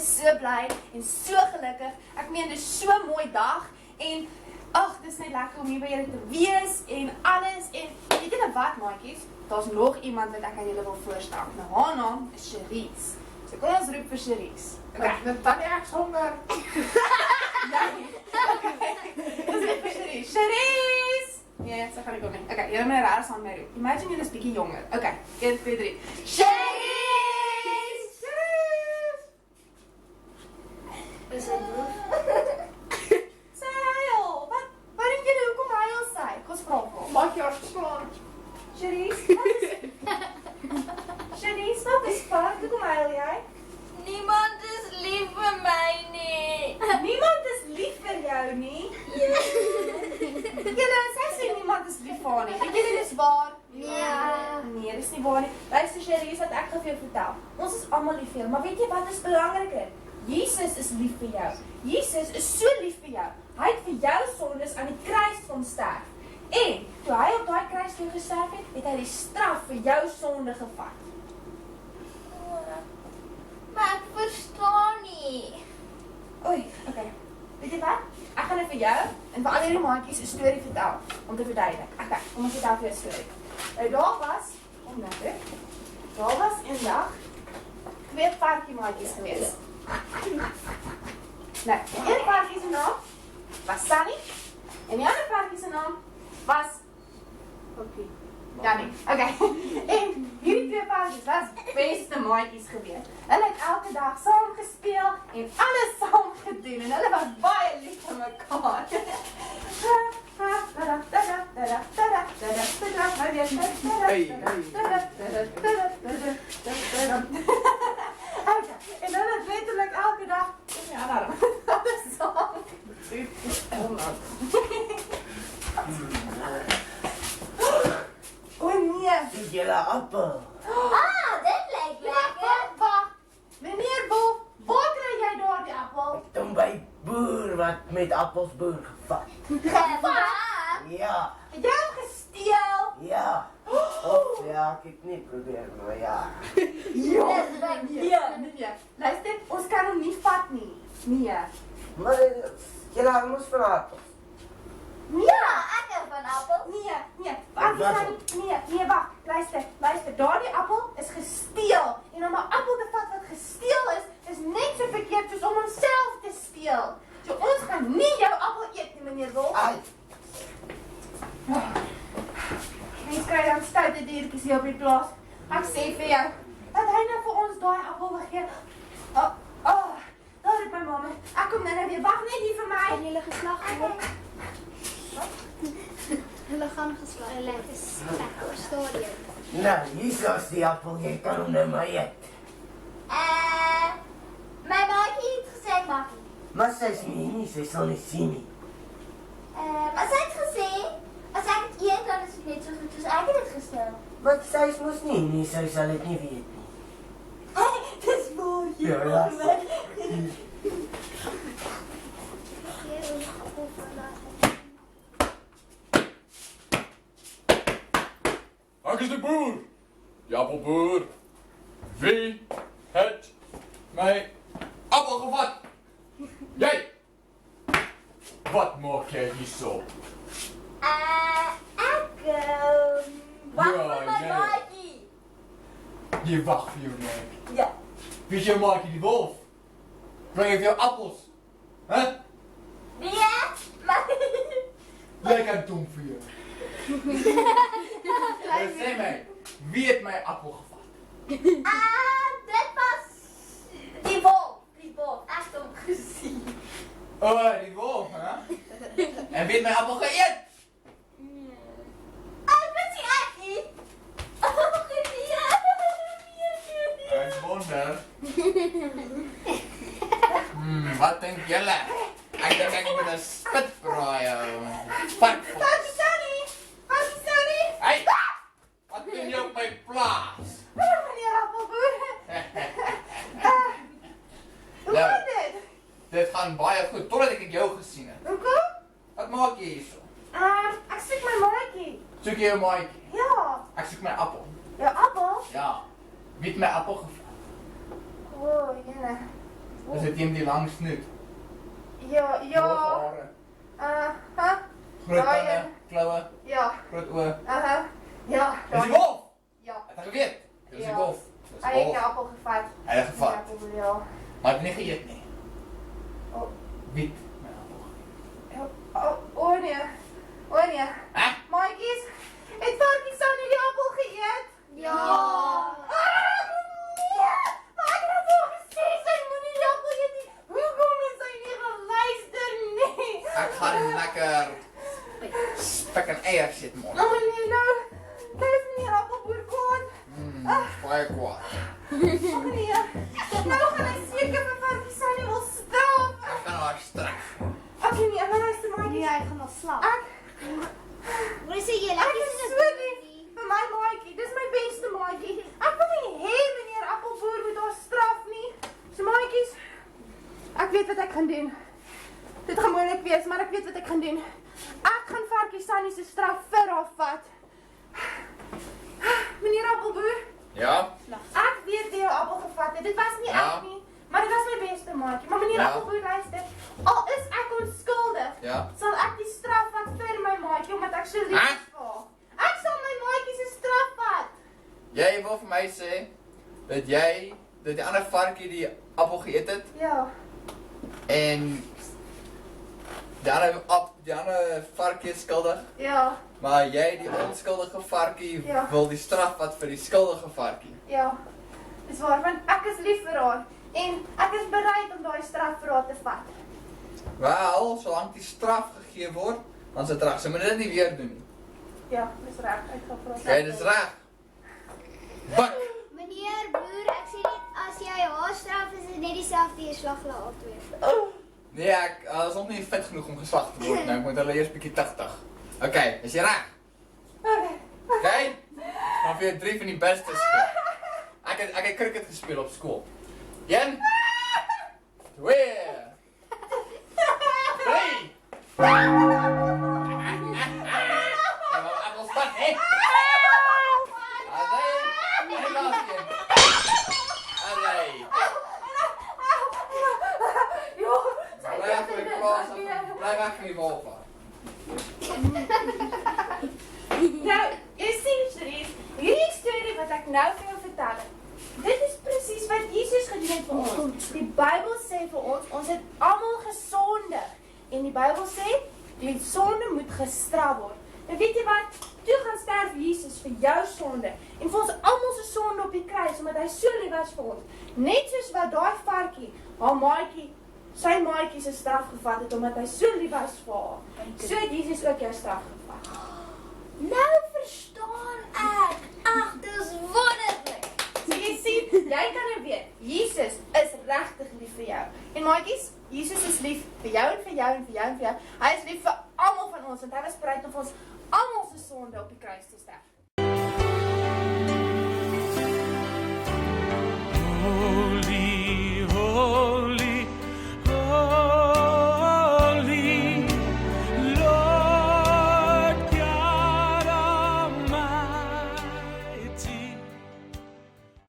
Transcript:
is so bly en so gelukkig. Ek meen, dit is so 'n mooi dag en ag, dit is net lekker om hier by julle te wees en alles en weet julle wat, maatjies? Daar's nog iemand wat ek aan julle wil voorstel. Nou, haar naam is Cherise. So kom ons roep vir Cherise. Okay. Dit dan ek honger. Ons roep vir Cherise. Cherise! Nee, sy gaan nie kom nie. Okay, julle moet raar saam met roep. Imagine julle is bietjie jonger. Okay, 1, 2, 3. Cherise! Cherise! Is dit boef? Sy huil. Wat dink julle hoekom huil sy? Kom vra vir. Maak jou geslaan. Cherise, wat is Cherise, wat is fout? Hoekom huil jy? Niemand is lief vir my nie. Niemand is lief vir jou nie. Julle, sy sê niemand is lief vir haar nie. Dink julle dis waar? Nee, dis nie waar nie. Luister Cherise, wat ek gaan vir jou vertel. Ons is almal lief vir jou, maar weet jy wat is belangriker? Jesus is lief vir jou. Jesus is so lief vir jou. Hy het vir jou sondes aan die kruis kom sterf. En toe hy op daai kruis toe gesterf het, het hy die straf vir jou sonde gevat. Maar ek verstaan nie. Oei, okay. Weet jy wat? Ek gaan net vir jou en vir al hierdie maatjies 'n storie vertel om te verduidelik. Okay, kom ons vertel vir jou 'n storie. Nou daar was eendag 2 varkiemaatjies gewees. Nou, die een varkie se naam was Sunny en die ander varkie se naam was Poppy. Danny. Okay. En hierdie 2 varkies was beste maatjies gewees. Hulle het elke dag saam gespeel en alles saam gedoen en hulle was baie lief vir mekaar. En hulle het letterlik elke dag alles saam gedoen. O nee. Dis julle appel. Dit lyk lekker. Wag. Meneer Bob, waar kry jy daardie appel? Kom by boer wat met appels boer gevat. Gevat? Ja, Het jy hom gesteel? ja. Of ja, ek het nie probeer, maar ja. Nee. Luister, ons kan hom nie vat nie. Nee. Maar julle hou mos van appels. Ja, ek hou van appel. Nee. Wag. Luister. Daardie appel is gesteel. En om 'n appel te vat wat gesteel is net so verkeerd soos om homself te steel. So ons gaan nie jou appel eet nie, meneer Wolf. Ai, Mens kry dan stoute diertjies hier op die plaas. Ek sê vir jou, dat hy nou vir ons daai appel wil gee. Daar is my mamma. Ek kom nou weer. Wag net hier vir my. En julle geslag word. Hulle gaan geslag. Hulle is lekker op stadium. nou, hier is die appel, jy kan hom nou maar eet. My maatjie het gesê ek mag nie. Maar sy is nie, sy sal nie sien nie. Maar sy het gesê, as ek het eet, dan is dit net so goed soos ek het dit gestel. Want sy is mos nie, sy sal dit nie weet nie. Dis waar jy. Ja. Ek is de boer. Die appelboer. Wie het my appel gevat? Jy! Wat maak jy hier so? Wag Ja, vir my nee. maatjie. Jy wag vir jou maatjie. Ja. Wie is jou maatjie, die wolf? Bring ek vir jou appels? Hè? Nee, maar... Lekker dom vir jou. Sê my, wie het my appel gevat? Dit was... Die wolf. Ek het hom gesien. Die wolf, hè? En wie het my appel geëet? Ek weet nie ek nie. Ek wonder. Wat dink julle? Ek dink ek moet 'n spitbraai hou. Vark. Sunny. Hey! Wat doen jy op my plaas? Meneer appelboer. Hoe Nou. gaan dit? Dit gaan baie goed totdat ek jou gesien het. Hoekom? Wat maak jy hierso? Ek soek my maatjie. Soek jy jou maatjie? Ja. Ek soek my appel. Jou appel? Ja. Wie het my appel gevat? O, jene. Is dit een met die lang snoet? Ja, Hoë ja. hare, groot Daai tande, een. kloue, Ja. groot oë. Ja. Dis die wolf! Ja. Het hy geweet? Dis die Ja. wolf. Dis Hy die het die wolf. appel gevat. Hy het gevat. Ja. Maar het nie geëet nie. Oh. Wie het my appel geëet? O nee. O nee. Hæ? Maatjies, het varkie Sunny die appel geëet? Ja. Maar ek het al gesê sy moenie die appel eet nie. Hoekom het sy nie geluister nie? Ek gaan lekker spek en eiers eet môre. Oh nee nou. Dit is nie appelboer kon. Baie kwaad. Oh nee. Nou gaan hy seker vir varkie Sunny wil straf. Ek gaan haar straf. Okay nee, maar luister Nee, maatjies. hy gaan al slaap. Wat is jy? Ek is so lief vir my maatjie. Dis my beste maatjie. Ek wil nie hê meneer Appelboer moet haar straf nie. So maatjies, ek weet wat ek gaan doen. Dit gaan moeilik wees, maar ek weet wat ek gaan doen. Ek gaan varkie Sunny se straf vir haar vat. Meneer Appelboer, Ja? ek weet wie jou appel gevat het. Dit was nie Ja. ek nie, maar dit was my beste maatjie. Maar meneer Ja. Appelboer, luister. Al is ek onskuldig, Ja? sal ek die straf vat vir my maatjie omdat ek so lief is Hæ? vir haar. Ek sal my maatjie se straf vat. Jy wil vir my sê dat die ander varkie die appel geëet het Ja. en die ander varkie is skuldig, Ja. maar jy die onskuldige varkie Ja. wil die straf vat vir die skuldige varkie. Ja. Dis waar, want ek is lief vir haar en ek is bereid om daai straf vir haar te vat. Wel, solank die straf gegee word, dan is dit reg. Sy moet dit nie weer doen nie. Ja, dis reg. Ek gaan vir haar. Okay, dis reg. Bak. Meneer broer, ek sê net as jy haar straf is dit net dieselfde jy slag laat twee. Nee, ek is nog nie fit genoeg om geslag te word nou. Ek moet hulle eers bietjie tigtig. Okay, is jy reg? Okay. Okay? Dan vir jou 3 van die bestes gee. Ek het cricket gespeel op skool. 1 2 3. Ek wil spat, hè? Allee, die laaste een. Allee. Jo, Bly af van die plaas af. Bly weg van die wolf af. nou, jy sien Cherise, hierdie storie wat ek nou vir jou vertel het, dit is presies wat Jesus gedoen het vir ons. Die Bybel sê vir ons, ons het almal gesondig. En die Bybel sê, die sonde moet gestraf word. En weet jy wat? Toe gaan sterf Jesus vir jou sonde. En vir ons almal se sonde op die kruis, omdat hy so lief was vir ons. Net soos wat daai varkie, haar maatjie, sy maatjie se straf gevat het, omdat hy so lief was vir haar. So het Jesus ook jou straf gevat. Nou verstaan ek. Ag, dis wonderlik. So jy sien, jy kan nou weet, Jesus is regtig lief vir jou. En maatjies, Jesus is lief vir jou en vir jou en vir jou en vir jou. Hy is lief vir almal van ons, want hy was bereid om vir ons almal se sonde op die kruis te sterf.